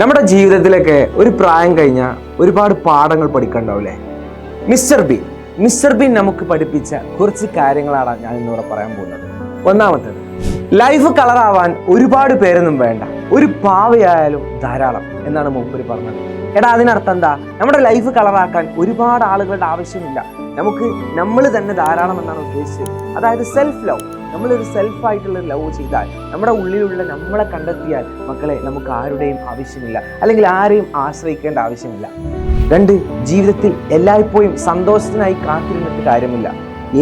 നമ്മുടെ ജീവിതത്തിലൊക്കെ ഒരു പ്രായം കഴിഞ്ഞാൽ ഒരുപാട് പാഠങ്ങൾ പഠിക്കണ്ടാവില്ലേ? മിസ്റ്റർ ബീൻ നമുക്ക് പഠിപ്പിച്ച കുറച്ച് കാര്യങ്ങളാണ് ഞാൻ ഇന്നിവിടെ പറയാൻ പോകുന്നത്. ഒന്നാമത്തേത്, ലൈഫ് കളറാവാൻ ഒരുപാട് പേരൊന്നും വേണ്ട, ഒരു പാവയായാലും ധാരാളം എന്നാണ് മൂപ്പര് പറഞ്ഞത്. എടാ, അതിനർത്ഥം എന്താ? നമ്മുടെ ലൈഫ് കളറാക്കാൻ ഒരുപാട് ആളുകളുടെ ആവശ്യമില്ല, നമ്മൾ തന്നെ ധാരാളം എന്നാണ് ഉദ്ദേശിച്ചത്. അതായത് സെൽഫ് ലവ്. നമ്മളൊരു സെൽഫായിട്ടുള്ള ലവ് ചെയ്താൽ, നമ്മുടെ ഉള്ളിലുള്ള നമ്മളെ കണ്ടെത്തിയാൽ മക്കളെ, നമുക്ക് ആരുടെയും ആവശ്യമില്ല, അല്ലെങ്കിൽ ആരെയും ആശ്രയിക്കേണ്ട ആവശ്യമില്ല. 2, ജീവിതത്തിൽ എല്ലായ്പ്പോഴും സന്തോഷത്തിനായി കാത്തിരുന്നിട്ട് കാര്യമില്ല,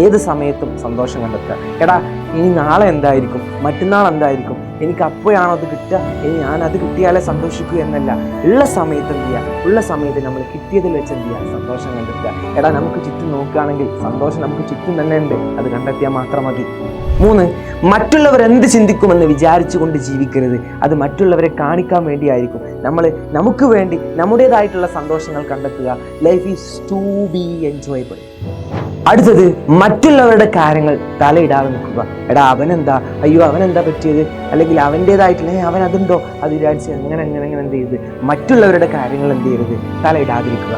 ഏത് സമയത്തും സന്തോഷം കണ്ടെത്തുക. എടാ, ഇനി നാളെ എന്തായിരിക്കും, മറ്റന്നാൾ എന്തായിരിക്കും, എനിക്ക് അപ്പോഴാണോ അത് കിട്ടുക, ഇനി ഞാനത് കിട്ടിയാലേ സന്തോഷിക്കൂ എന്നല്ല. ഉള്ള സമയത്ത് എന്ത് ചെയ്യുക, ഉള്ള സമയത്ത് നമ്മൾ കിട്ടിയതിൽ വെച്ച് എന്ത് ചെയ്യുക, സന്തോഷം കണ്ടെത്തുക. എടാ, നമുക്ക് ചുറ്റും നോക്കുകയാണെങ്കിൽ സന്തോഷം നമുക്ക് ചുറ്റും തന്നെ ഉണ്ട്, അത് കണ്ടെത്തിയാൽ മാത്രം മതി. 3, മറ്റുള്ളവർ എന്ത് ചിന്തിക്കുമെന്ന് വിചാരിച്ചുകൊണ്ട് ജീവിക്കരുത്. അത് മറ്റുള്ളവരെ കാണിക്കാൻ വേണ്ടിയായിരിക്കും. നമുക്ക് വേണ്ടി നമ്മുടേതായിട്ടുള്ള സന്തോഷങ്ങൾ കണ്ടെത്തുക. Life is to be enjoyable. അടുത്തത്, മറ്റുള്ളവരുടെ കാര്യങ്ങൾ തലയിടാതെ നിൽക്കുക. എടാ, അവനെന്താ, അയ്യോ അവനെന്താ പറ്റിയത്, അല്ലെങ്കിൽ അവൻ്റേതായിട്ടുള്ള അവൻ അതുണ്ടോ, അത് വിചാരിച്ച് എങ്ങനെ എന്ത് ചെയ്ത് മറ്റുള്ളവരുടെ കാര്യങ്ങൾ എന്ത് ചെയ്യരുത്, തലയിടാതിരിക്കുക.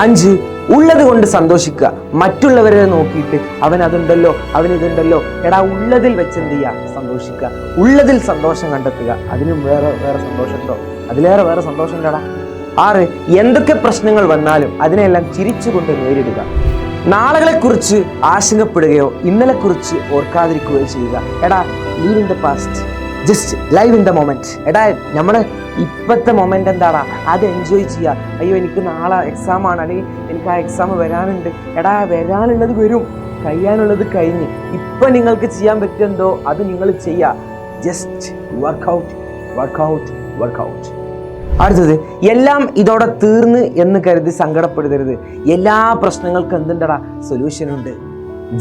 5, ഉള്ളത് കൊണ്ട് സന്തോഷിക്കുക. മറ്റുള്ളവരെ നോക്കിയിട്ട് അവൻ അതുണ്ടല്ലോ, അവനിതുണ്ടല്ലോ. എടാ, ഉള്ളതിൽ വെച്ച് എന്ത് ചെയ്യുക, സന്തോഷിക്കുക. ഉള്ളതിൽ സന്തോഷം കണ്ടെത്തുക. അതിനും വേറെ സന്തോഷമുണ്ടോ? അതിലേറെ വേറെ സന്തോഷം ഉണ്ടടാ. 6, എന്തൊക്കെ പ്രശ്നങ്ങൾ വന്നാലും അതിനെല്ലാം ചിരിച്ചുകൊണ്ട് നേരിടുക. നാളെകളെക്കുറിച്ച് ആശങ്കപ്പെടുകയോ ഇന്നലെക്കുറിച്ച് ഓർക്കാതിരിക്കുകയോ ചെയ്യുക. എടാ, leave in the past, just live in the moment. എടാ, നമ്മുടെ ഇപ്പോഴത്തെ മൊമെന്റ് എന്താടാ, അത് എൻജോയ് ചെയ്യുക. അയ്യോ, എനിക്ക് നാളെ എക്സാം ആണ്, അല്ലെങ്കിൽ എനിക്ക് ആ എക്സാം വരാനുണ്ട്. എടാ, വരാനുള്ളത് വരും, കഴിയാനുള്ളത് കഴിഞ്ഞ്. ഇപ്പം നിങ്ങൾക്ക് ചെയ്യാൻ പറ്റുമെന്തോ അത് നിങ്ങൾ ചെയ്യുക. Just workout. അടുത്തത്, എല്ലാം ഇതോടെ തീർന്ന് എന്ന് കരുതി സങ്കടപ്പെടരുത്. എല്ലാ പ്രശ്നങ്ങൾക്കും എന്തുണ്ടടാ, സൊല്യൂഷൻ ഉണ്ട്.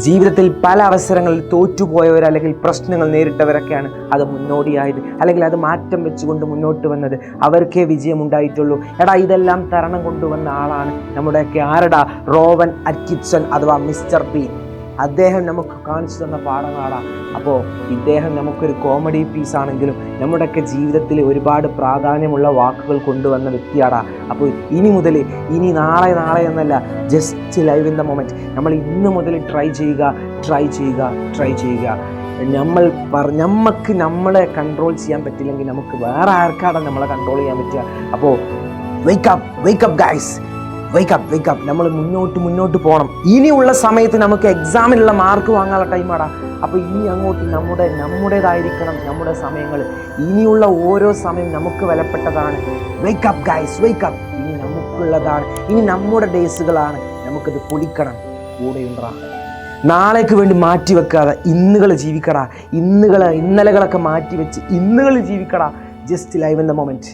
ജീവിതത്തിൽ പല അവസരങ്ങളിൽ തോറ്റുപോയവർ അല്ലെങ്കിൽ പ്രശ്നങ്ങൾ നേരിട്ടവരൊക്കെയാണ് അത് മുന്നോടിയായത്, അല്ലെങ്കിൽ അത് മാറ്റം വെച്ചുകൊണ്ട് മുന്നോട്ട് വന്നത്. അവർക്കേ വിജയമുണ്ടായിട്ടുള്ളൂ. എടാ, ഇതെല്ലാം തരണം കൊണ്ടുവന്ന ആളാണ് നമ്മുടെയൊക്കെ ആരടാ, റോവൻ അറ്റ്കിൻസൺ അഥവാ മിസ്റ്റർ ബീൻ. അദ്ദേഹം നമുക്ക് കാണിച്ചു തന്ന പാഠങ്ങളാണ്. അപ്പോൾ ഇദ്ദേഹം നമുക്കൊരു കോമഡി പീസാണെങ്കിലും നമ്മുടെയൊക്കെ ജീവിതത്തിൽ ഒരുപാട് പ്രാധാന്യമുള്ള വാക്കുകൾ കൊണ്ടുവന്ന വ്യക്തിയാടാ. അപ്പോൾ ഇനി മുതൽ, ഇനി നാളെ എന്നല്ല, just live in the moment. നമ്മൾ ഇന്ന് മുതൽ ട്രൈ ചെയ്യുക. നമുക്ക് നമ്മളെ കൺട്രോൾ ചെയ്യാൻ പറ്റില്ലെങ്കിൽ നമുക്ക് വേറെ ആർക്കാണ് നമ്മളെ കൺട്രോൾ ചെയ്യാൻ പറ്റുക? അപ്പോൾ wake up guys, wake up. നമ്മൾ മുന്നോട്ട് പോകണം. ഇനിയുള്ള സമയത്ത് നമുക്ക് എക്സാമിനുള്ള മാർക്ക് വാങ്ങാനുള്ള ടൈമാടാ. അപ്പോൾ ഇനി അങ്ങോട്ട് നമ്മുടേതായിരിക്കണം നമ്മുടെ സമയങ്ങൾ. ഇനിയുള്ള ഓരോ സമയം നമുക്ക് വിലപ്പെട്ടതാണ്. wake up guys, ഇനി നമുക്കുള്ളതാണ്, ഇനി നമ്മുടെ ഡേയ്സുകളാണ്. നമുക്കത് പൊളിക്കണം. കൂടെയുണ്ടാ, നാളേക്ക് വേണ്ടി മാറ്റി വെക്കാതെ ഇന്നുകൾ ജീവിക്കടാ. ഇന്നലകളൊക്കെ മാറ്റി വെച്ച് ഇന്നുകൾ ജീവിക്കടാ. Just live in the moment.